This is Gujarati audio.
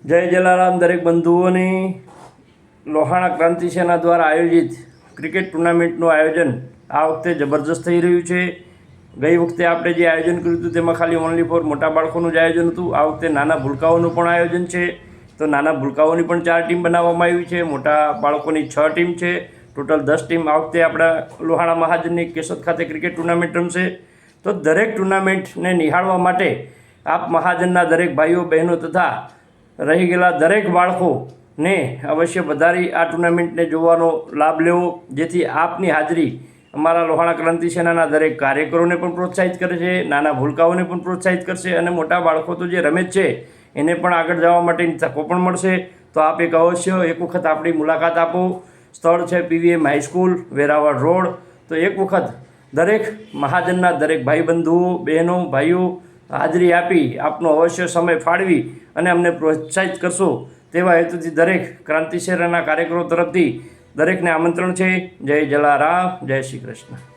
જય જલારામ દરેક બંધુઓની લોહાણા ક્રાંતિ સેના દ્વારા આયોજિત ક્રિકેટ ટુર્નામેન્ટનું આયોજન આ વખતે જબરજસ્ત થઈ રહ્યું છે। ગઈ વખતે આપણે જે આયોજન કર્યું હતું તેમાં ખાલી ઓનલી ફોર મોટા બાળકોનું જ આયોજન હતું। આ વખતે નાના ભૂલકાઓનું પણ આયોજન છે। તો નાના ભૂલકાઓની પણ 4 ટીમ બનાવવામાં આવી છે, મોટા બાળકોની 6 ટીમ છે। ટોટલ 10 ટીમ આ વખતે આપણા લોહાણા મહાજનની કેશોદ ખાતે ક્રિકેટ ટુર્નામેન્ટ રમશે। તો દરેક ટુર્નામેન્ટને નિહાળવા માટે આપ મહાજનના દરેક ભાઈઓ બહેનો તથા રહી ગયેલા દરેક બાળકોને અવશ્ય વધારી આ ટુર્નામેન્ટને જોવાનો લાભ લેવો, જેથી આપની હાજરી અમારા લોહાણા ક્રાંતિ સેનાના દરેક કાર્યકરોને પણ પ્રોત્સાહિત કરે છે, નાના ભૂલકાઓને પણ પ્રોત્સાહિત કરશે અને મોટા બાળકો તો જે રમે જ છે એને પણ આગળ જવા માટેની તકો પણ મળશે। તો આપ એક અવશ્ય એક વખત આપણી મુલાકાત આપો। સ્થળ છે PVM હાઈસ્કૂલ, વેરાવળ રોડ। તો એક વખત દરેક મહાજનના દરેક ભાઈ બંધુઓ બહેનો ભાઈઓ હાજરી આપી આપનો અવશ્ય સમય ફાળવી અને અમને પ્રોત્સાહિત કરશો તેવા હેતુથી દરેક ક્રાંતિ સેનાના કાર્યકરો તરફથી દરેકને આમંત્રણ છે। જય જલારામ, જય શ્રી કૃષ્ણ।